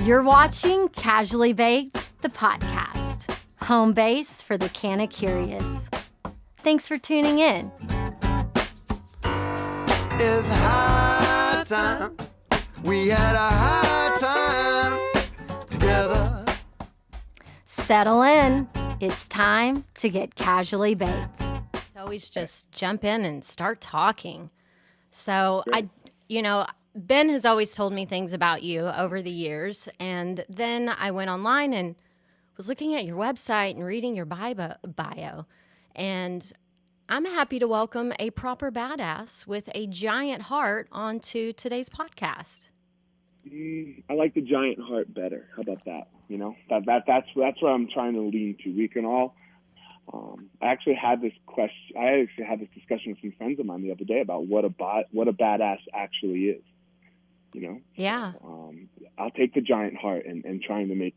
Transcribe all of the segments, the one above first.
You're watching Casually Baked, the podcast, home base for the Canna Curious. Thanks for tuning in. It's high time. We had a high time together. Settle in. It's time to get casually baked. Always just jump in and start talking. So Ben has always told me things about you over the years, and then I went online and was looking at your website and reading your bio, and I'm happy to welcome a proper badass with a giant heart onto today's podcast. I like the giant heart better. How about that? That's what I'm trying to lean to. We can all. I actually had this discussion with some friends of mine the other day about what a badass actually is. Yeah. I'll take the giant heart and trying to make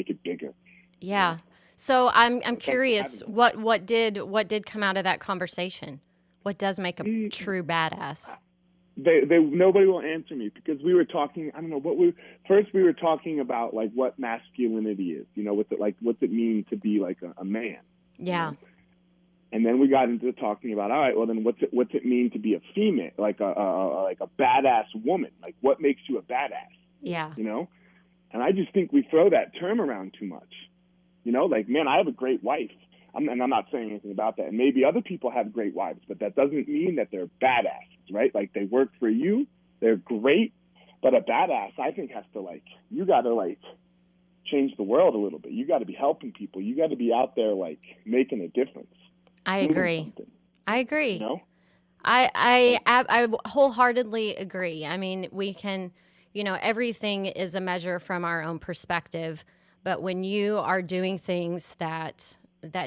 it bigger. Yeah. So I'm curious, what did come out of that conversation? What does make a true badass? Nobody will answer me because we were talking. I don't know first we were talking about like what masculinity is. What's it mean to be like a man? Yeah. And then we got into talking about, all right, well then what's it mean to be a female, like a badass woman? Like what makes you a badass? Yeah. And I just think we throw that term around too much. Like, man, I have a great wife. And I'm not saying anything about that. And maybe other people have great wives, but that doesn't mean that they're badasses, right? Like they work for you, they're great, but a badass, I think, has to you got to change the world a little bit. You got to be helping people. You got to be out there making a difference. I agree. I wholeheartedly agree. I mean, we can, everything is a measure from our own perspective. But when you are doing things that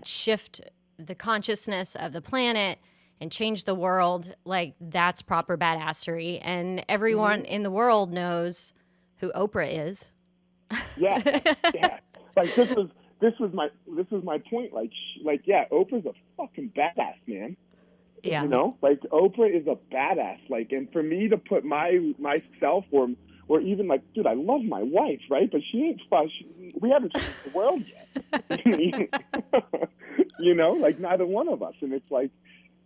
shift the consciousness of the planet and change the world, that's proper badassery. And everyone in the world knows who Oprah is. Yeah. This was my point. Oprah's a fucking badass, man. Yeah. Oprah is a badass. And for me to put myself or even dude, I love my wife, right? But she ain't. We haven't changed the world yet. Neither one of us. And it's like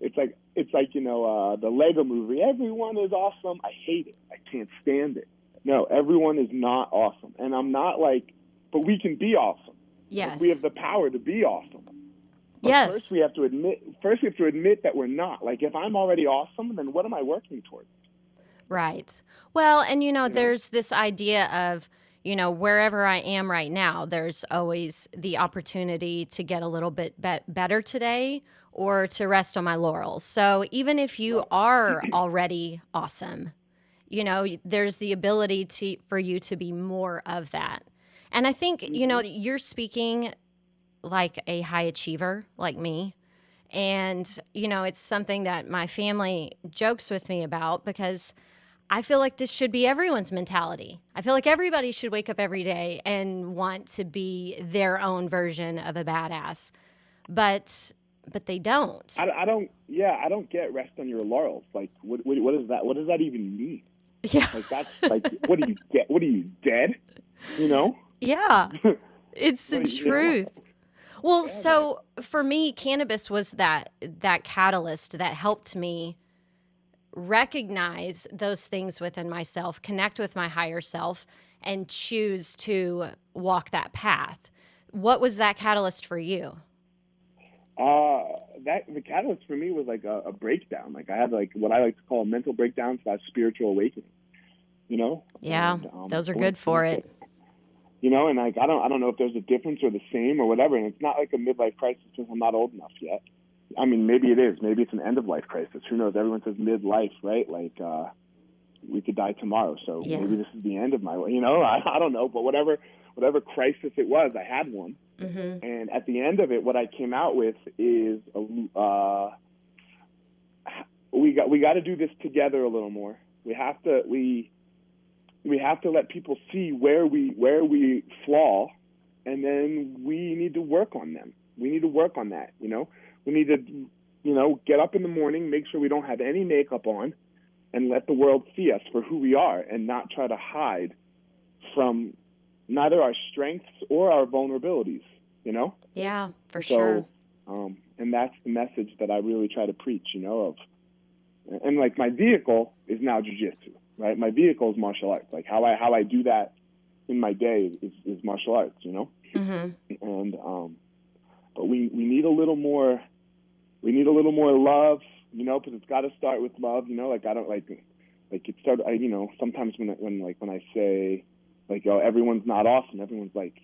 the Lego movie. Everyone is awesome. I hate it. I can't stand it. No, everyone is not awesome, and I'm not but we can be awesome. Yes. We have the power to be awesome. But yes. First, we have to admit that we're not. If I'm already awesome, then what am I working towards? Right. Well, and there's this idea of, wherever I am right now, there's always the opportunity to get a little bit better today or to rest on my laurels. So even if you are already awesome, there's the ability for you to be more of that. And I think, you're speaking like a high achiever like me. And, it's something that my family jokes with me about because I feel like this should be everyone's mentality. I feel like everybody should wake up every day and want to be their own version of a badass. But they don't. I don't get rest on your laurels. What is that? What does that even mean? Yeah. What do you get? What are you, dead? Yeah. It's the truth. Well, so for me, cannabis was that catalyst that helped me recognize those things within myself, connect with my higher self, and choose to walk that path. What was that catalyst for you? The catalyst for me was a breakdown. I had what I like to call a mental breakdown / spiritual awakening. Yeah, and, those are good for it. And I don't know if there's a difference or the same or whatever. And it's not like a midlife crisis since I'm not old enough yet. I mean, maybe it is. Maybe it's an end of life crisis. Who knows? Everyone says midlife, right? We could die tomorrow. So maybe this is the end of my life. I don't know. But whatever crisis it was, I had one. Mm-hmm. And at the end of it, what I came out with is we got to do this together a little more. We have to let people see where we flaw, and then we need to work on them. We need to work on that. We need to, get up in the morning, make sure we don't have any makeup on, and let the world see us for who we are, and not try to hide from neither our strengths or our vulnerabilities, you know? Yeah, for So, sure. and that's the message that I really try to preach, you know, and like my vehicle is now jiu-jitsu, right? My vehicle is martial arts. Like how I do that in my day is martial arts, you know? Mm-hmm. And, but we need a little more love, you know, because it's got to start with love, you know, like I don't like it started, you know, sometimes when I say like, oh, everyone's not awesome, everyone's like,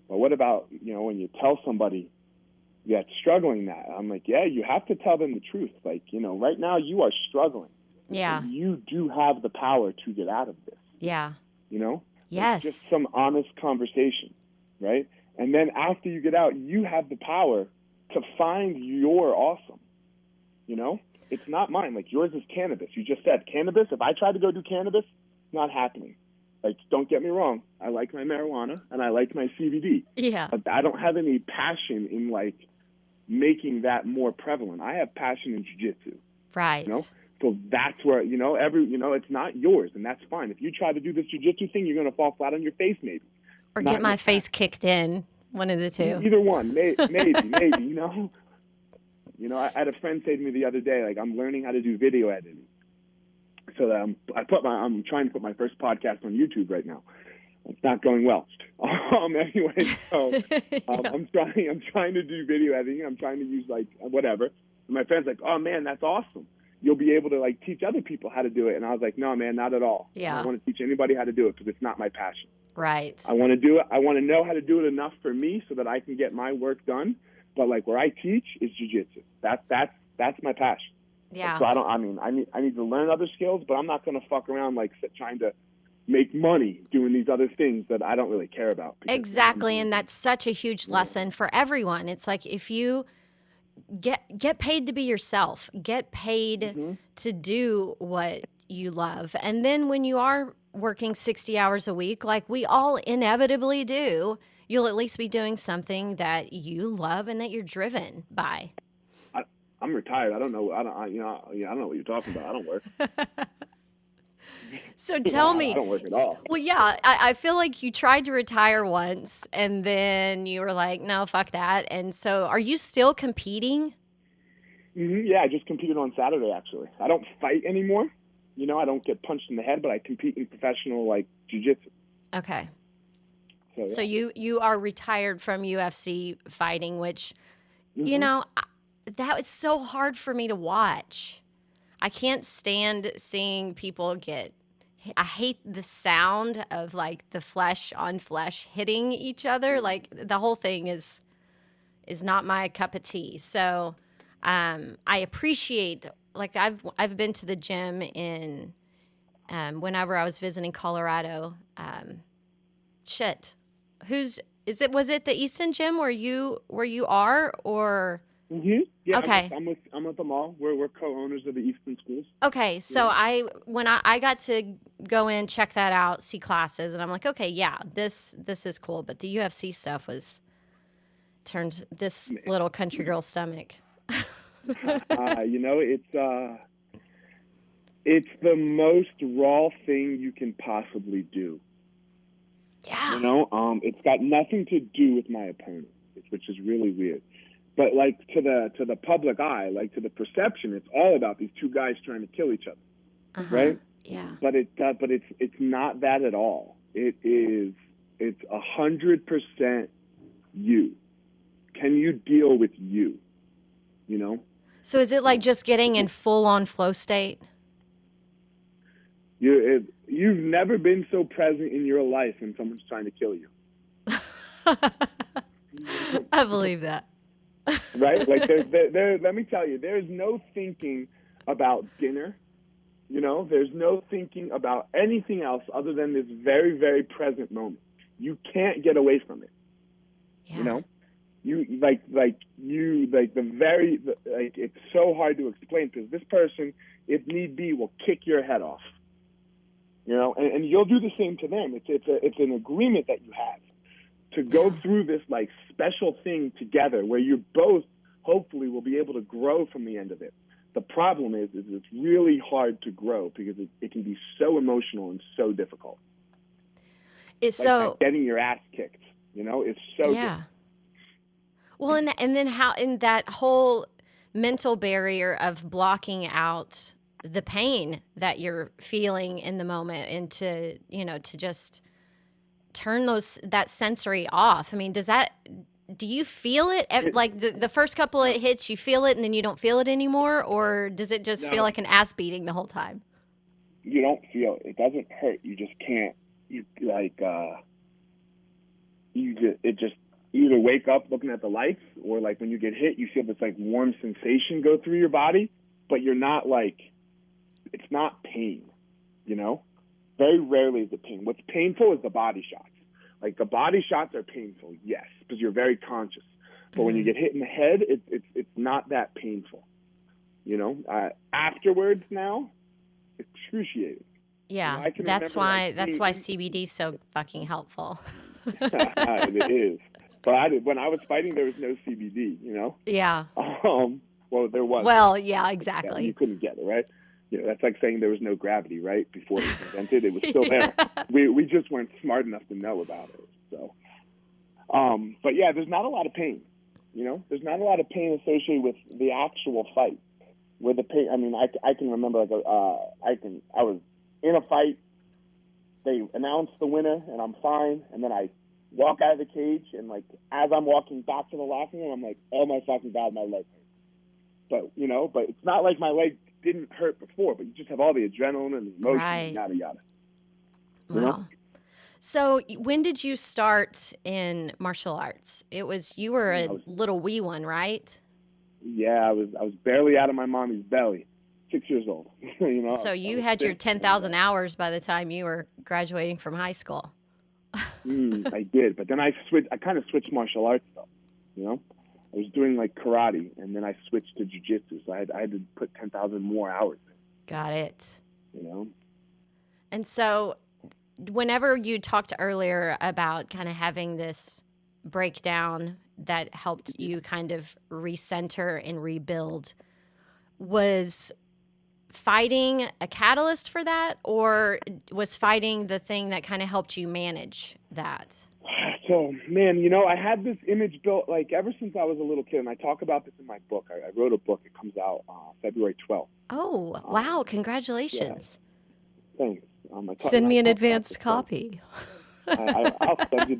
well, what about, you know, when you tell somebody that's struggling that, I'm like, yeah, you have to tell them the truth. Like, you know, right now you are struggling. Yeah. But you do have the power to get out of this. Yeah. You know? Yes. Like just some honest conversation, right? And then after you get out, you have the power to find your awesome. You know? It's not mine. Like yours is cannabis. You just said cannabis. If I try to go do cannabis, not happening. Like, don't get me wrong. I like my marijuana and I like my CBD. Yeah. But I don't have any passion in like making that more prevalent. I have passion in jiu-jitsu. Right. You know? So that's where, you know, it's not yours, and that's fine. If you try to do this jiu-jitsu thing, you're going to fall flat on your face maybe. Or get my face kicked in, one of the two. Either one, maybe, you know? You know, I had a friend say to me the other day, like, I'm learning how to do video editing. So that I'm trying to put my first podcast on YouTube right now. It's not going well. Anyway, so Yeah. I'm trying to do video editing. I'm trying to use like whatever. And my friend's like, oh man, that's awesome. You'll be able to like teach other people how to do it. And I was like, no, man, not at all. Yeah. I don't want to teach anybody how to do it because it's not my passion. Right. I want to do it. I want to know how to do it enough for me so that I can get my work done. But like where I teach is jiu-jitsu. That's my passion. Yeah. So I need to learn other skills, but I'm not going to fuck around like trying to make money doing these other things that I don't really care about. Exactly. And that's such a huge lesson for everyone. It's like if you get paid to be yourself, get paid to do what you love. And then when you are working 60 hours a week, like we all inevitably do, you'll at least be doing something that you love and that you're driven by. I'm retired. I don't know what you're talking about. I don't work. So tell me. I don't work at all. Well, yeah, I feel like you tried to retire once and then you were like, no, fuck that. And so are you still competing? Mm-hmm. Yeah, I just competed on Saturday, actually. I don't fight anymore. You know, I don't get punched in the head, but I compete in professional, like, jiu-jitsu. Okay. So, yeah. So you are retired from UFC fighting, which, you know, that was so hard for me to watch. I can't stand seeing people I hate the sound of like the flesh on flesh hitting each other. Like the whole thing is not my cup of tea. So I appreciate, like I've been to the gym in whenever I was visiting Colorado. Was it the Easton gym where you are, or? Mm-hmm. Yeah, Okay. I'm with them all. We're co-owners of the Easton schools. Okay, so when I got to go in, check that out, see classes, and I'm like, okay, yeah, this is cool. But the UFC stuff turned this little country girl stomach. You know, it's the most raw thing you can possibly do. Yeah. You know, it's got nothing to do with my opponent, which is really weird. But like to the public eye, like to the perception, it's all about these two guys trying to kill each other, right? Yeah. But it's not that at all. It's 100% you. Can you deal with you? You know. So is it like just getting in full on flow state? You've never been so present in your life when someone's trying to kill you. I believe that. Right? Like let me tell you, there's no thinking about dinner. You know, there's no thinking about anything else other than this very, very present moment. You can't get away from it. Yeah. You know? It's so hard to explain because this person, if need be, will kick your head off. You know, and you'll do the same to them. It's an agreement that you have to go through this like special thing together where you both hopefully will be able to grow from the end of it. The problem is it's really hard to grow because it can be so emotional and so difficult. It's Like so, getting your ass kicked, is so good. yeah. Well, and then how in that whole mental barrier of blocking out the pain that you're feeling in the moment, and to just turn that sensory off. I mean, do you feel it like the first couple of hits, you feel it and then you don't feel it anymore, or does it just feel No, like an ass beating the whole time? you don't feel it. It doesn't hurt. You just can't. You like it just either wake up looking at the lights, or like when you get hit, you feel this like warm sensation go through your body, but you're not like, it's not pain, Very rarely is it pain. What's painful is the body shots. Like the body shots are painful, yes, because you're very conscious. But when you get hit in the head, it's not that painful. Afterwards now, excruciating. Yeah, that's why CBD is so fucking helpful. It is. But when I was fighting, there was no CBD. Yeah. Well, there was. Well, yeah, Yeah, exactly. you couldn't get it, right? That's like saying there was no gravity, right? Before it was invented, it was still there. We just weren't smart enough to know about it. So, but yeah, there's not a lot of pain. There's not a lot of pain associated with the actual fight. With the pain, I mean, I can remember I was in a fight. They announced the winner, and I'm fine. And then I walk out of the cage, and like as I'm walking back to the locker room, I'm like, oh my fucking God, my leg hurts. But it's not like my leg didn't hurt before, but you just have all the adrenaline and the emotion, and yada yada. Wow. So when did you start in martial arts? You were a little wee one, right? Yeah, I was barely out of my mommy's belly, 6 years old. So you had your 10,000 hours by the time you were graduating from high school. I did, but then I kind of switched martial arts though. I was doing like karate, and then I switched to jiu-jitsu, so I had to put 10,000 more hours in. Got it. And so whenever you talked earlier about kind of having this breakdown that helped you kind of recenter and rebuild, was fighting a catalyst for that, or was fighting the thing that kind of helped you manage that? So, man, I had this image built like ever since I was a little kid, and I talk about this in my book. I wrote a book. It comes out February 12th. Oh, wow. Congratulations. Yeah. Thanks. Send me an advanced copy. I'll send you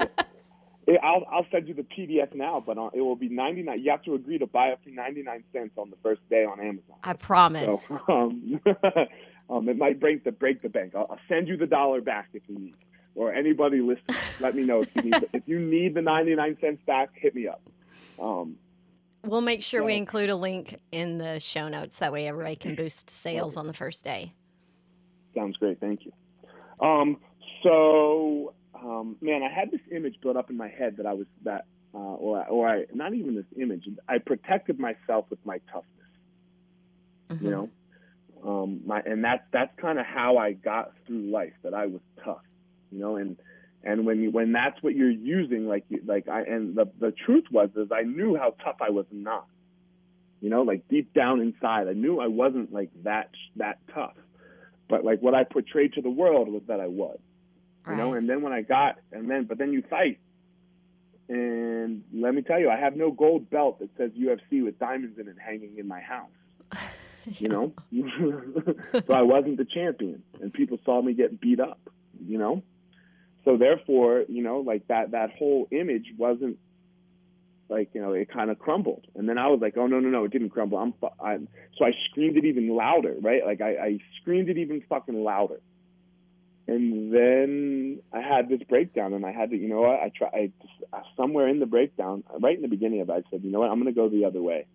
I'll send you the PDF now, but it will be 99. You have to agree to buy it for 99 cents on the first day on Amazon. I promise. So, it might break the bank. I'll send you the dollar back if you need. Or anybody listening, let me know if you need the 99 cents back. Hit me up. We'll make sure we include a link in the show notes. That way everybody can boost sales on the first day. Sounds great. Thank you. Man, I had this image built up in my head that not even this image. I protected myself with my toughness. Mm-hmm. And that's kind of how I got through life. That I was tough. And when that's what you're using, the truth was I knew how tough I was not, like deep down inside, I knew I wasn't like that tough, but like what I portrayed to the world was that I was, right. And then but then you fight, and let me tell you, I have no gold belt that says UFC with diamonds in it hanging in my house. So I wasn't the champion, and people saw me get beat up, So therefore, like that whole image wasn't like, it kind of crumbled. And then I was like, oh, no, it didn't crumble. So I screamed it even louder, right? Like I screamed it even fucking louder. And then I had this breakdown, and I had to, somewhere in the breakdown, right in the beginning of it, I said, I'm going to go the other way.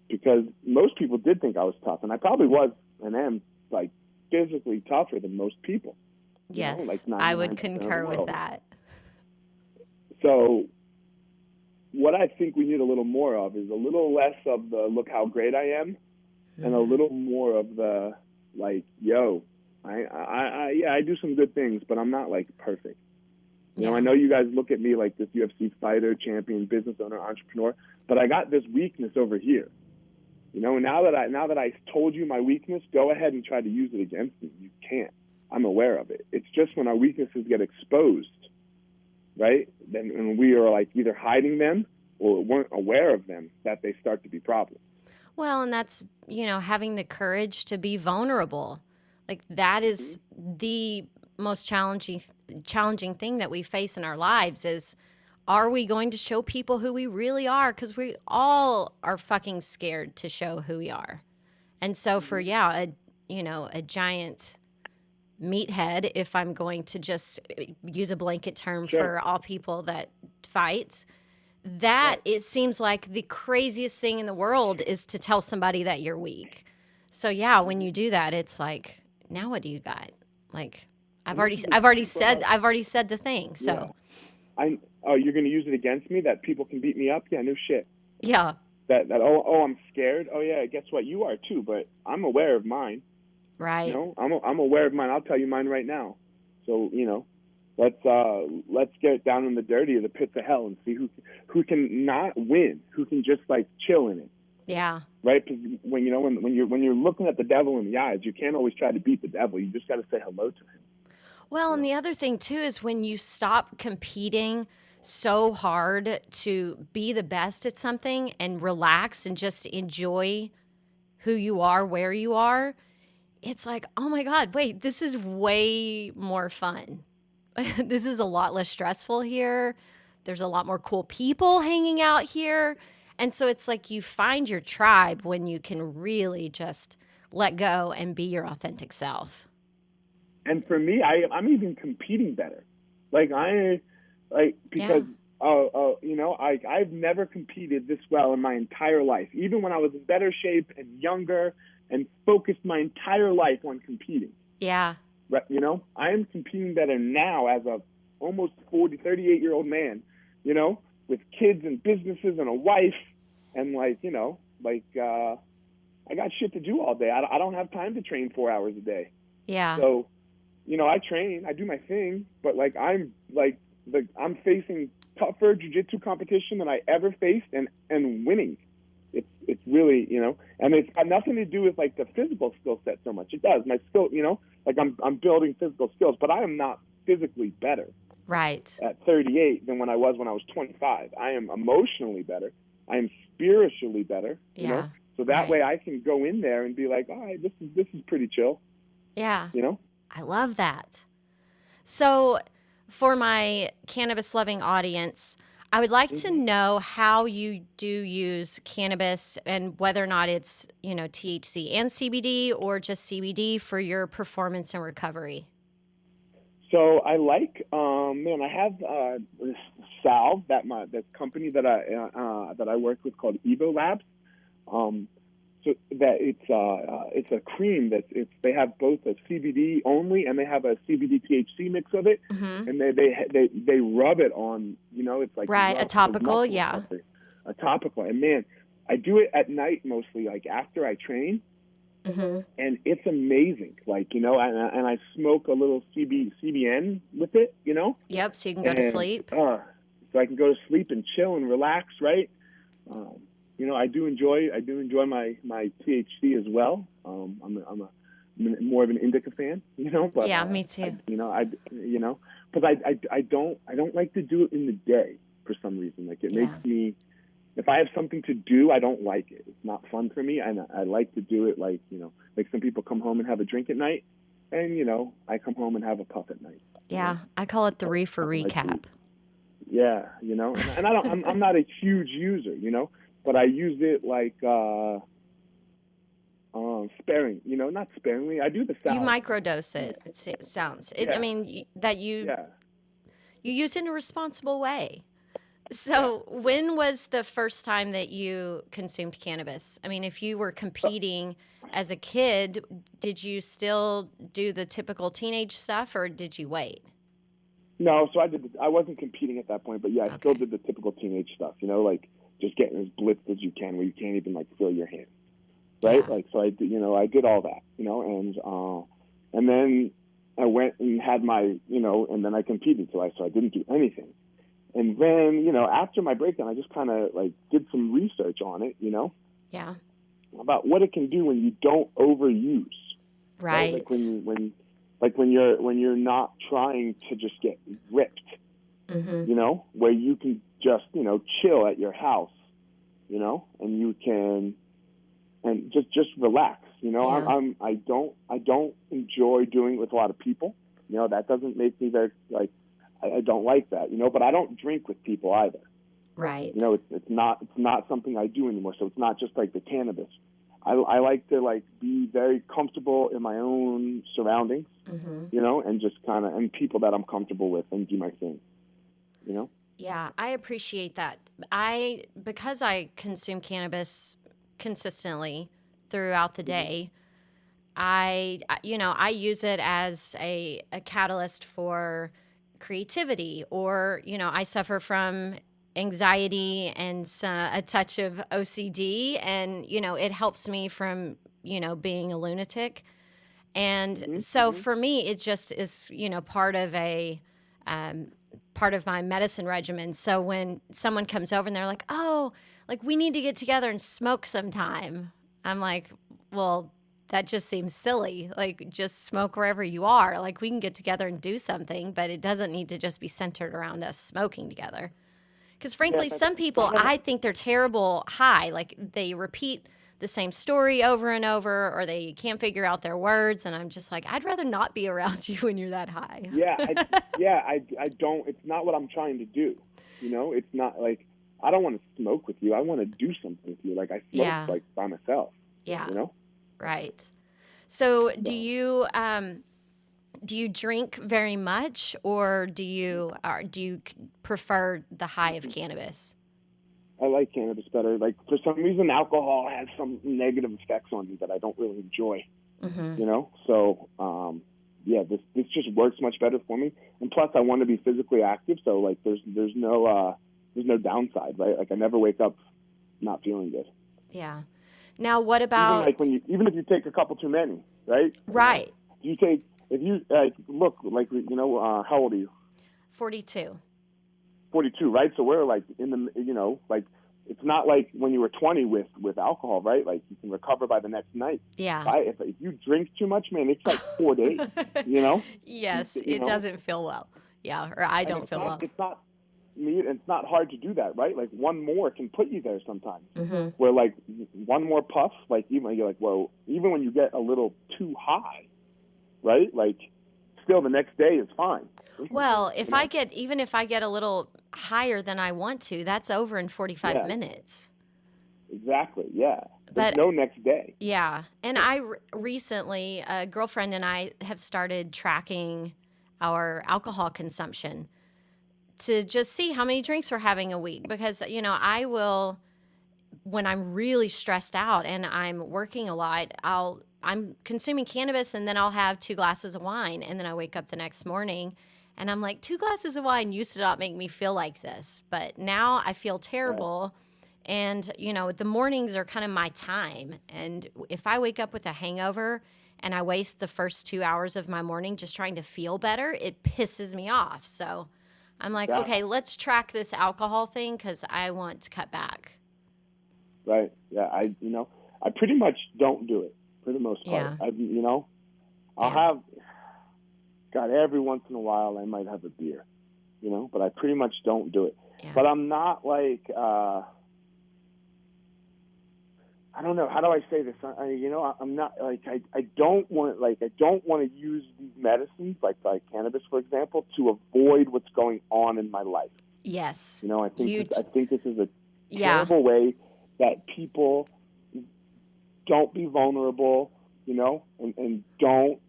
Because most people did think I was tough, and I probably was and am like physically tougher than most people. Yes, I would concur with that. So what I think we need a little more of is a little less of the look how great I am, and a little more of the like, yo, I do some good things, but I'm not like perfect. I know you guys look at me like this UFC fighter, champion, business owner, entrepreneur, but I got this weakness over here. Now that I told you my weakness, go ahead and try to use it against me. You can't. I'm aware of it. It's just when our weaknesses get exposed, right? Then when we are like either hiding them or weren't aware of them, that they start to be problems. Well, and that's, having the courage to be vulnerable. Like that is the most challenging thing that we face in our lives is, are we going to show people who we really are? Because we all are fucking scared to show who we are. And so for, a giant meathead, if I'm going to just use a blanket term Sure. for all people that fight, that it seems like the craziest thing in the world is to tell somebody that you're weak. So yeah, when you do that, it's like, now what do you got? Like, I've already said the thing. So You're going to use it against me that people can beat me up? Yeah, no shit. yeah, That I'm scared. Oh yeah, guess what? You are too, but I'm aware of mine. right. I'm aware of mine. I'll tell you mine right now. So, let's get down in the dirty of the pits of hell and see who can not win, who can just like chill in it. Yeah. Right? Because when you're looking at the devil in the eyes, you can't always try to beat the devil. You just got to say hello to him. Well, and the other thing too is when you stop competing so hard to be the best at something and relax and just enjoy who you are, where you are, it's like, oh my God, wait, this is way more fun. This is a lot less stressful here. There's a lot more cool people hanging out here. And so it's like you find your tribe when you can really just let go and be your authentic self. And for me, I'm even competing better. Because I've never competed this well in my entire life. Even when I was in better shape and younger and focused my entire life on competing. Yeah. Right, I am competing better now as a almost 38-year-old man, with kids and businesses and a wife, and I got shit to do all day. I don't have time to train 4 hours a day. Yeah. So, I train, I do my thing, but I'm facing tougher jiu-jitsu competition than I ever faced and winning. It's really, and it's got nothing to do with like the physical skill set so much. It does. My skill, I'm building physical skills, but I am not physically better Right. at 38 than when I was 25. I am emotionally better. I am spiritually better, so that way I can go in there and be like, all right, this is pretty chill. Yeah. I love that. So for my cannabis loving audience, I would like to know how you do use cannabis and whether or not it's, THC and CBD or just CBD for your performance and recovery. So I like, I have this salve that company that I work with called Evo Labs. So that it's a cream they have both a CBD only and they have a CBD THC mix of it, and they rub it on, it's like right, a topical, yeah, a topical. And man, I do it at night mostly, like after I train, and it's amazing. And I smoke a little CBN with it, Yep, so you can go to sleep. So I can go to sleep and chill and relax, right? I do enjoy my THC as well. I'm more of an indica fan, But yeah, me too. Because I don't like to do it in the day for some reason. Like it makes me, if I have something to do, I don't like it. It's not fun for me, and I like to do it like some people come home and have a drink at night, and I come home and have a puff at night. Yeah, I call it the reefer recap. Yeah, and I'm not a huge user, but I use it like sparing, not sparingly. I do the sound. You microdose it. It sounds. I mean, you use it in a responsible way. So when was the first time that you consumed cannabis? I mean, if you were competing as a kid, did you still do the typical teenage stuff or did you wait? No, so I wasn't competing at that point, but I still did the typical teenage stuff, like just getting as blitzed as you can where you can't even like feel your hand. Right? Yeah. So I did all that, and then I went and had my, and then I competed. So I didn't do anything. And then, after my breakdown, I just kind of like did some research on it, Yeah. about what it can do when you don't overuse. Right. Like when like when you're not trying to just get ripped, you know, where you can just, you know, chill at your house, you know, and you can, and just relax, you know. I don't enjoy doing it with a lot of people, you know. That doesn't make me very, like, I don't like that, you know. But I don't drink with people either. Right. You know, it's not something I do anymore. So it's not just like the cannabis. I like to like be very comfortable in my own surroundings, you know, and just kind of, and people that I'm comfortable with, and do my thing, you know. Yeah, I appreciate that. Because I consume cannabis consistently throughout the day, I use it as a catalyst for creativity, or, you know, I suffer from anxiety and a touch of OCD, and, you know, it helps me from, you know, being a lunatic. And so for me, it just is, you know, um, part of my medicine regimen. So when someone comes over and they're like, oh, like, we need to get together and smoke sometime, I'm like, well, that just seems silly. Like, just smoke wherever you are. Like, we can get together and do something, but it doesn't need to just be centered around us smoking together. Because frankly, some people, I think they're terrible high. Like, they repeat the same story over and over, or they can't figure out their words. And I'm just like, I'd rather not be around you when you're that high. I don't, it's not what I'm trying to do. You know, it's not like, I don't want to smoke with you. I want to do something with you. Like, I smoke like by myself. Yeah. You know? Right. So do you drink very much, or do you prefer the high of cannabis? I like cannabis better. Like, for some reason, alcohol has some negative effects on me that I don't really enjoy. You know, so this just works much better for me. And plus, I want to be physically active, so like there's no downside, right? Like, I never wake up not feeling good. Yeah. Now, what about even if you take a couple too many, right? Right. If you look, like, you know, how old are you? 42. 42, right? So we're like in the, you know, like, it's not like when you were 20 with alcohol, right? Like, you can recover by the next night. Yeah. Right? If you drink too much, man, it's like 4 days, you know? Yes, it doesn't feel well. Yeah, or I don't feel well. It's not hard to do that, right? Like, one more can put you there sometimes. Where, like, one more puff, like, even you're like, whoa, even when you get a little too high, right? Like, still the next day is fine. Well, if I get a little higher than I want to, that's over in 45 minutes. Exactly. Yeah. There's But no next day. yeah, and I recently, a girlfriend and I have started tracking our alcohol consumption to just see how many drinks we're having a week, because, you know, I will, when I'm really stressed out and I'm working a lot, I'm consuming cannabis, and then I'll have 2 glasses of wine, and then I wake up the next morning and I'm like, 2 glasses of wine used to not make me feel like this, but now I feel terrible. And, you know, the mornings are kind of my time. And if I wake up with a hangover and I waste the first 2 hours of my morning just trying to feel better, it pisses me off. So I'm like, okay, let's track this alcohol thing, because I want to cut back. Right. Yeah. I pretty much don't do it for the most part. Yeah. I'll have, God, every once in a while I might have a beer, you know, but I pretty much don't do it. Yeah. But I'm not like, I don't know. How do I say this? I'm not like, I don't want to use these medicines like cannabis, for example, to avoid what's going on in my life. Yes. You know, I think this is a terrible way that people don't be vulnerable, you know, and don't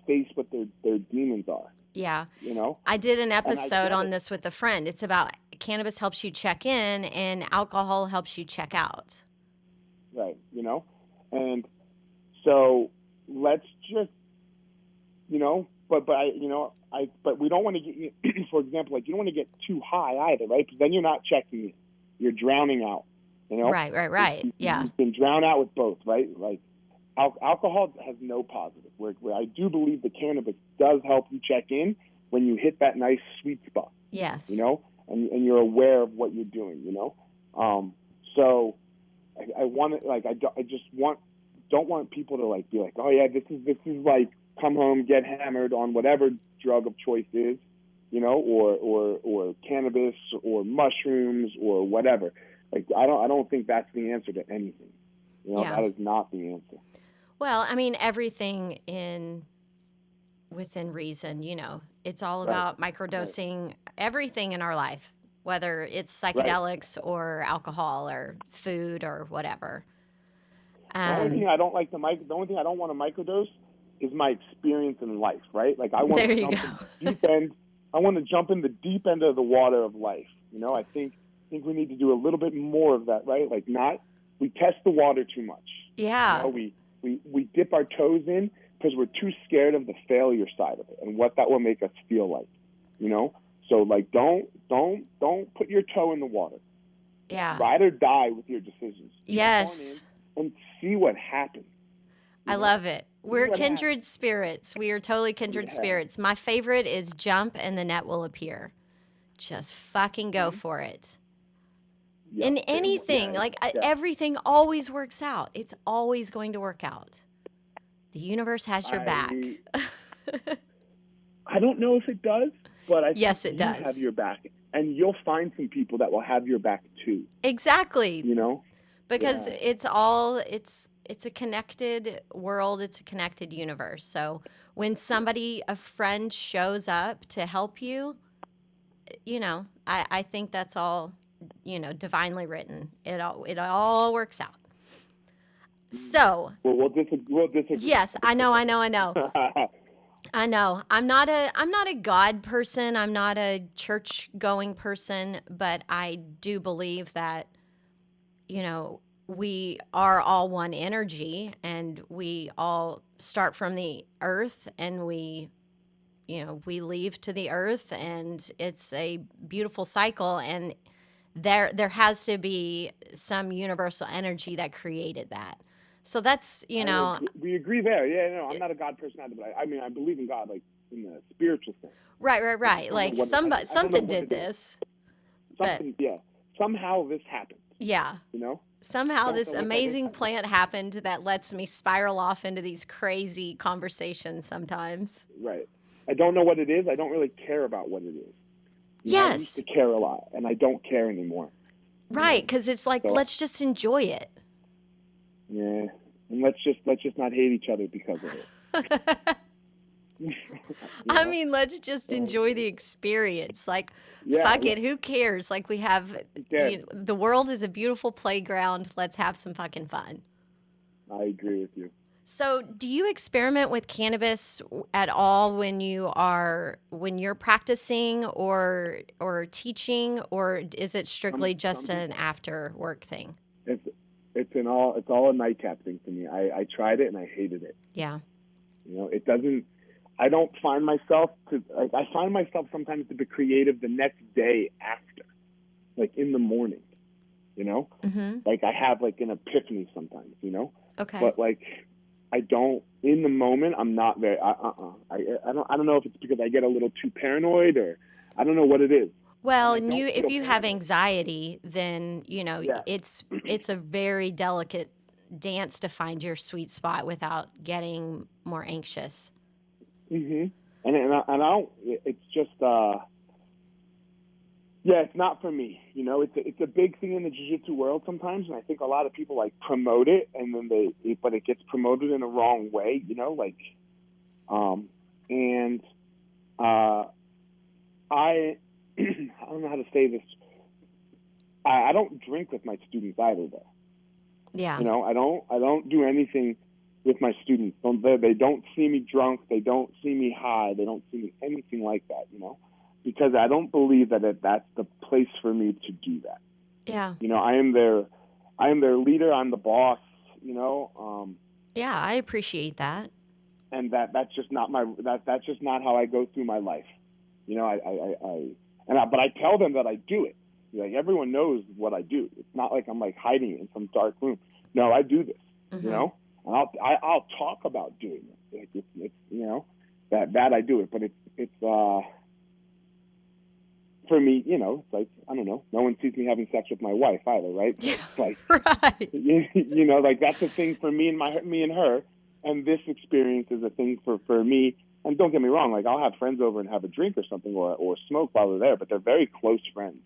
face what their demons are. Yeah. You know? I did an episode on this with a friend. It's about cannabis helps you check in and alcohol helps you check out. Right, you know? And so let's just, you know, but we don't want to get, for example, like, you don't want to get too high either, right? Because then you're not checking it. You're drowning out, you know? Right. Yeah. You can drown out with both, right? Like, alcohol has no positive. Where I do believe the cannabis does help you check in when you hit that nice sweet spot. Yes. You know, and you're aware of what you're doing. You know, so I want to, like, I just don't want people to like be like, oh yeah, this is like come home, get hammered on whatever drug of choice is, you know, or cannabis or mushrooms or whatever. Like, I don't think that's the answer to anything. You know, Yeah. that is not the answer. Well, I mean, everything within reason, you know, it's all about microdosing everything in our life, whether it's psychedelics or alcohol or food or whatever. The only thing I don't like the only thing I don't want to microdose is my experience in life, right? Like, I want There to you jump go. in the deep end. I want to jump in the deep end of the water of life. You know, I think we need to do a little bit more of that, right? Like, we test the water too much. Yeah. You know, we dip our toes in because we're too scared of the failure side of it and what that will make us feel like, you know? So, like, don't put your toe in the water. Yeah. Ride or die with your decisions. Yes. And see what happens. I love it. We're what kindred spirits. We are totally kindred spirits. My favorite is jump and the net will appear. Just fucking go for it. Yeah. In anything, everything always works out. It's always going to work out. The universe has your back. I don't know if it does, but I Yes, think it you does. have your back. And you'll find some people that will have your back too. Exactly. You know? Because it's a connected world, it's a connected universe. So when a friend shows up to help you, you know, I think that's all, you know, divinely written. It all works out. So we'll disagree. Yes, I know. I know. I'm not a God person. I'm not a church going person, but I do believe that, you know, we are all one energy and we all start from the earth and we leave to the earth and it's a beautiful cycle and there has to be some universal energy that created that. So that's, you know. We agree there. Yeah, no, I'm not a God person either, but I mean, I believe in God, like, in the spiritual sense. Right. Like, something did this. Somehow this happened. Yeah. You know? Somehow this amazing plant happened that lets me spiral off into these crazy conversations sometimes. Right. I don't know what it is. I don't really care about what it is. Yes. I used to care a lot, and I don't care anymore. Right, because it's like, let's just enjoy it. Yeah, and let's just not hate each other because of it. I mean, let's just enjoy the experience. Like, fuck it, who cares? Like, we have, the world is a beautiful playground. Let's have some fucking fun. I agree with you. So, do you experiment with cannabis at all when you're practicing or teaching, or is it strictly just an after work thing? It's all a nightcap thing for me. I tried it and I hated it. Yeah. You know, it doesn't. I don't find myself I find myself sometimes to be creative the next day after, like in the morning. You know, like I have like an epiphany sometimes. You know. Okay. But like, I don't, in the moment, I'm not very, I don't know if it's because I get a little too paranoid or I don't know what it is. Well, and if you have anxiety, then, you know, it's a very delicate dance to find your sweet spot without getting more anxious. And I don't, it's just, it's not for me. You know, it's a big thing in the jiu-jitsu world sometimes, and I think a lot of people like promote it, and then but it gets promoted in a wrong way. You know, like, I don't know how to say this. I don't drink with my students either, though. Yeah. You know, I don't do anything with my students. They don't see me drunk. They don't see me high. They don't see me anything like that. You know. Because I don't believe that that's the place for me to do that. Yeah. You know, I am their leader. I'm the boss. You know. Yeah, I appreciate that. And that's just not that's just not how I go through my life. You know, but I tell them that I do it. Like, everyone knows what I do. It's not like I'm like hiding it in some dark room. No, I do this. You know, and I'll talk about doing it. Like, it's you know, that I do it, but it's for me, you know, it's like, I don't know, no one sees me having sex with my wife either, right? So it's like, right. you know, like, that's a thing for me and her. and this experience is a thing for me. And don't get me wrong, like I'll have friends over and have a drink or something or smoke while they're there, but they're very close friends.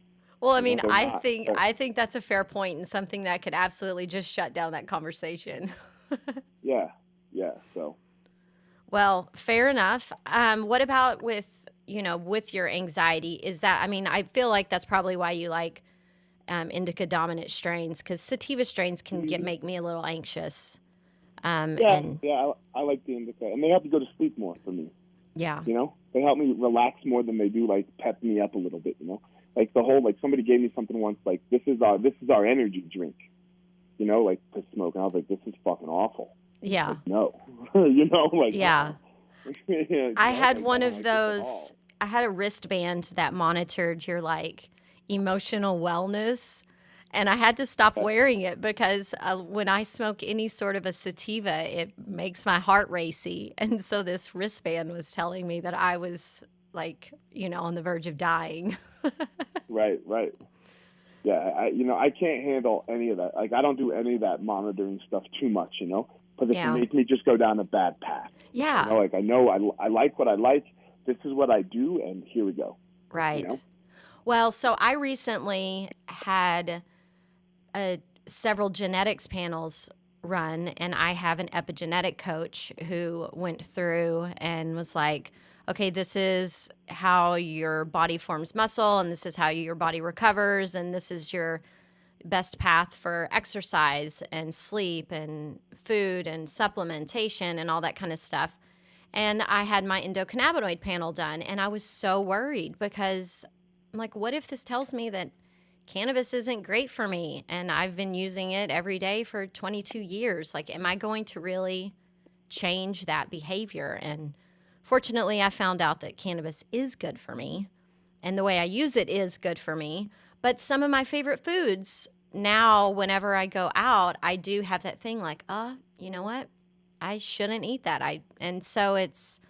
Well, I mean, They're I not. think I think that's a fair point and something that could absolutely just shut down that conversation. Yeah, yeah. So Well, fair enough. What about with your anxiety? Is that, I mean, I feel like that's probably why you like indica dominant strains, because sativa strains can make me a little anxious. yeah, And yeah. I like the indica, and they help me go to sleep more for me. yeah, You know, they help me relax more than they do like pep me up a little bit. You know, like the whole like somebody gave me something once like this is our energy drink. You know, like to smoke, and I was like, this is fucking awful. yeah, Like, no, you know, like yeah. yeah, I like, had I one don't of like this at those. all. I had a wristband that monitored your like emotional wellness, and I had to stop wearing it because when I smoke any sort of a sativa, it makes my heart racy. And so this wristband was telling me that I was like, on the verge of dying. Right, right. Yeah, I can't handle any of that. Like, I don't do any of that monitoring stuff too much, because it Yeah. can make me just go down a bad path. Yeah. Like I know I like what I like. This is what I do, and here we go. Right. You know? Well, so I recently had several genetics panels run, and I have an epigenetic coach who went through and was like, okay, this is how your body forms muscle, and this is how your body recovers, and this is your best path for exercise and sleep and food and supplementation and all that kind of stuff. And I had my endocannabinoid panel done, and I was so worried because I'm like, what if this tells me that cannabis isn't great for me and I've been using it every day for 22 years? Like, am I going to really change that behavior? And fortunately, I found out that cannabis is good for me and the way I use it is good for me. But some of my favorite foods now, whenever I go out, I do have that thing like, you know what? I shouldn't eat that. And so it's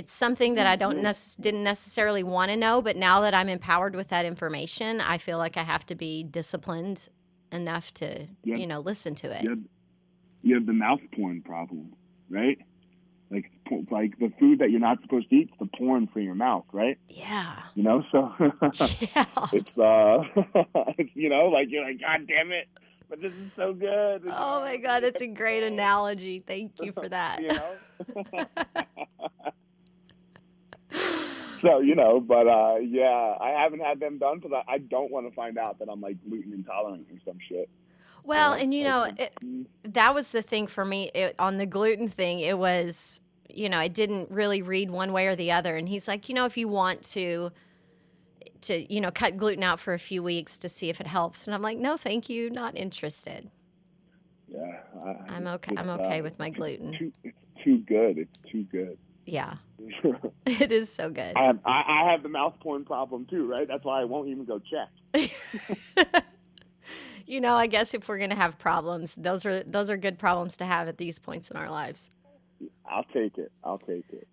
something that I didn't necessarily want to know, but now that I'm empowered with that information, I feel like I have to be disciplined enough to, listen to it. You have the mouth porn problem, right? Like the food that you're not supposed to eat, the porn for your mouth, right? Yeah. So Yeah. it's like you're like, God damn it, but this is so good. Oh my God, that's a great analogy. Thank you for that. So, but yeah, I haven't had them done because I don't want to find out that I'm like gluten intolerant or some shit. Well, and that was the thing for me on the gluten thing. It was, I didn't really read one way or the other. And he's like, if you want to cut gluten out for a few weeks to see if it helps. And I'm like, no, thank you. Not interested. Yeah. I'm okay. I'm okay with my gluten. It's too good. It's too good. Yeah. It is so good. I have the mouth porn problem too, right? That's why I won't even go check. I guess if we're going to have problems, those are good problems to have at these points in our lives. I'll take it.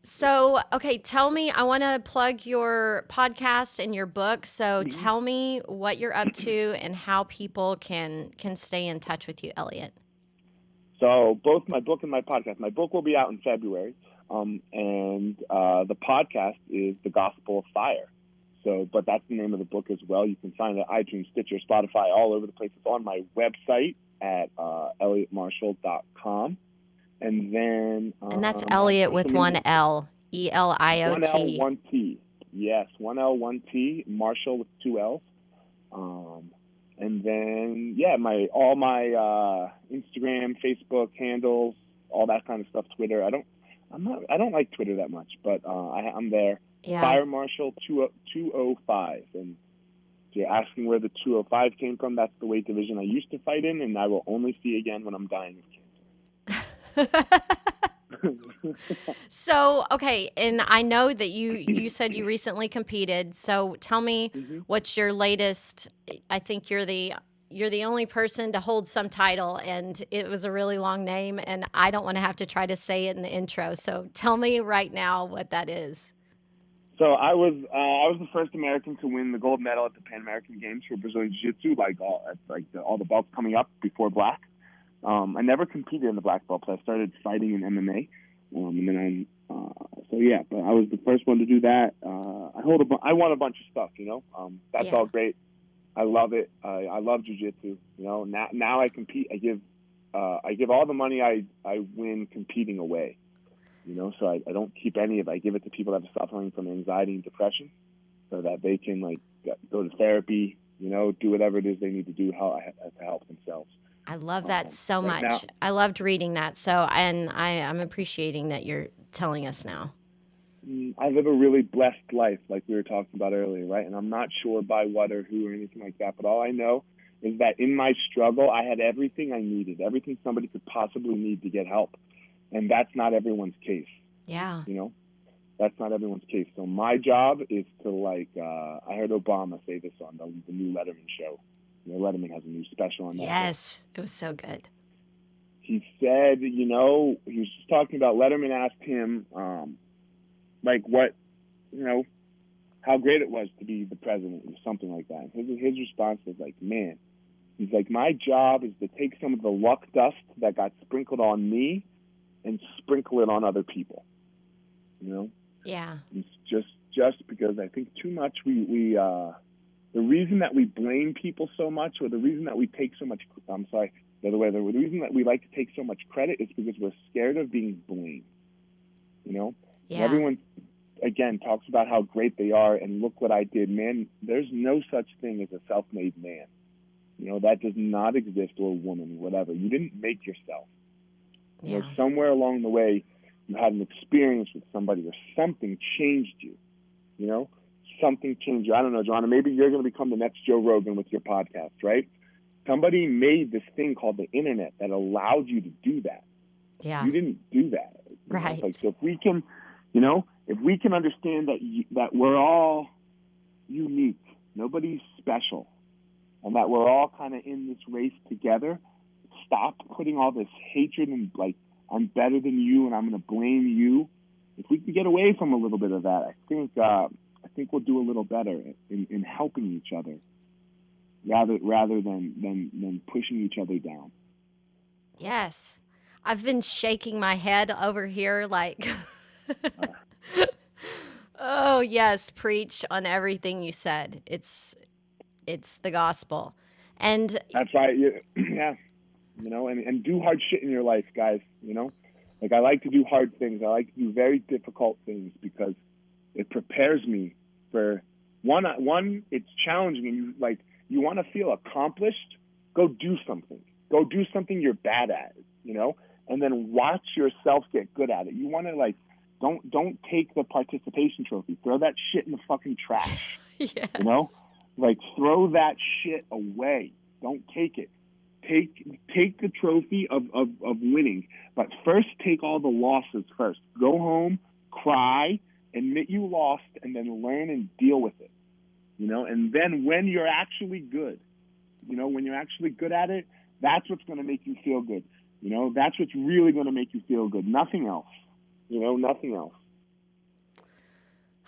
So, okay, tell me, I want to plug your podcast and your book. So tell me what you're up to and how people can stay in touch with you, Eliot. So both my book and my podcast. My book will be out in February, and the podcast is The Gospel of Fire. So, but that's the name of the book as well. You can find it at iTunes, Stitcher, Spotify, all over the place. It's on my website at eliotmarshall.com. And then... and that's Eliot with one L, Eliot. One L, one T. Yes, one L, one T, Marshall with two L's. And then, all my Instagram, Facebook handles, all that kind of stuff, Twitter. I don't like Twitter that much, but I'm there. Yeah. Fire Marshall 205. And if you're asking where the 205 came from, that's the weight division I used to fight in, and I will only see again when I'm dying of cancer. So, okay, and I know that you said you recently competed. So tell me what's your latest. I think you're the only person to hold some title, and it was a really long name, and I don't want to have to try to say it in the intro. So tell me right now what that is. So I was the first American to win the gold medal at the Pan American Games for Brazilian Jiu-Jitsu, all the belts coming up before black. I never competed in the black belt, but I started fighting in MMA. And then so yeah, but I was the first one to do that. I won a bunch of stuff, that's all great. I love it. I love jiu-jitsu. Now I compete. I give all the money I win competing away. So I don't keep any of it. I give it to people that are suffering from anxiety and depression, so that they can go to therapy. Do whatever it is they need to do to help themselves. I love that so right much. now, I loved reading that. So, and I'm appreciating that you're telling us now. I live a really blessed life, like we were talking about earlier, right? And I'm not sure by what or who or anything like that, but all I know is that in my struggle, I had everything I needed, everything somebody could possibly need to get help. And that's not everyone's case. Yeah. That's not everyone's case. So my job is to I heard Obama say this on the new Letterman show. Letterman has a new special on that. Yes, it was so good. He said, he was just talking about, Letterman asked him, what, how great it was to be the president or something like that. And his response was man, he's my job is to take some of the luck dust that got sprinkled on me and sprinkle it on other people. Yeah. It's just because I think too much the reason that we blame people so much, or the reason that we take so much, the reason that we like to take so much credit is because we're scared of being blamed. Yeah. And everyone, again, talks about how great they are, and look what I did. Man, there's no such thing as a self-made man. That does not exist, or a woman, whatever. You didn't make yourself. Yeah. Somewhere along the way, you had an experience with somebody, or something changed you. Something changed you. I don't know, Joanna, maybe you're going to become the next Joe Rogan with your podcast, right? Somebody made this thing called the internet that allowed you to do that. Yeah. You didn't do that. Right. So if we can, if we can understand that we're all unique, nobody's special, and that we're all kind of in this race together, stop putting all this hatred and I'm better than you and I'm going to blame you. If we can get away from a little bit of that, I think we'll do a little better in helping each other, rather than pushing each other down. Yes. I've been shaking my head over here oh yes, preach on everything you said. It's the gospel. And that's right. Yeah. And do hard shit in your life, guys. I like to do hard things. I like to do very difficult things because it prepares me for one. It's challenging, and you want to feel accomplished. Go do something. Go do something you're bad at. And then watch yourself get good at it. You want to don't take the participation trophy. Throw that shit in the fucking trash. yes. Throw that shit away. Don't take it. Take the trophy of winning, but first take all the losses first. Go home, cry, admit you lost, and then learn and deal with it. And then when you're actually good, when you're actually good at it, that's what's going to make you feel good. That's what's really going to make you feel good. Nothing else. Nothing else.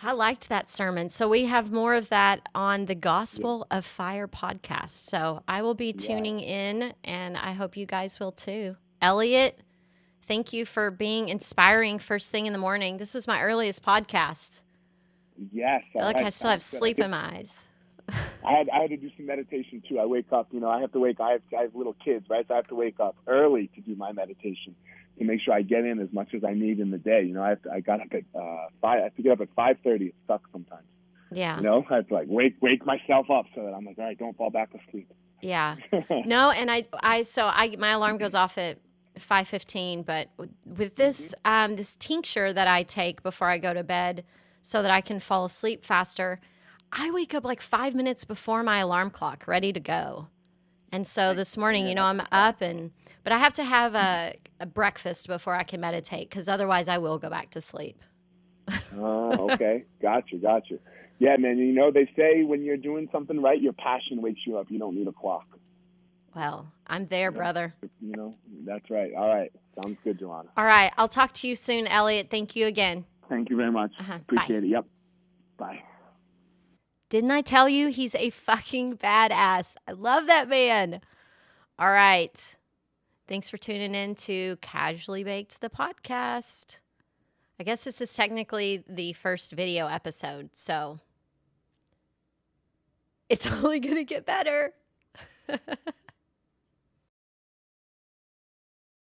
I liked that sermon. So we have more of that on the Gospel of Fire podcast. So I will be tuning in, and I hope you guys will too. Eliot, thank you for being inspiring first thing in the morning. This was my earliest podcast. Yes. I feel like I still have sleep in my eyes. I had to do some meditation too. I wake up, I have little kids, right? So I have to wake up early to do my meditation to make sure I get in as much as I need in the day. I got up at 5. I have to get up at 5:30. It sucks sometimes. Yeah. I have to wake myself up so that I'm all right, don't fall back asleep. Yeah. No, and my alarm goes off at 5:15, but with this this tincture that I take before I go to bed so that I can fall asleep faster, I wake up 5 minutes before my alarm clock, ready to go. And so this morning, I'm up, but I have to have a breakfast before I can meditate, because otherwise I will go back to sleep. Oh, okay. Gotcha. Yeah, man, they say when you're doing something right, your passion wakes you up. You don't need a clock. Well, I'm there, brother. That's right. All right. Sounds good, Joanna. All right. I'll talk to you soon, Eliot. Thank you again. Thank you very much. Appreciate it. Yep. Bye. Didn't I tell you he's a fucking badass? I love that man. All right. Thanks for tuning in to Casually Baked, the podcast. I guess this is technically the first video episode, so it's only going to get better.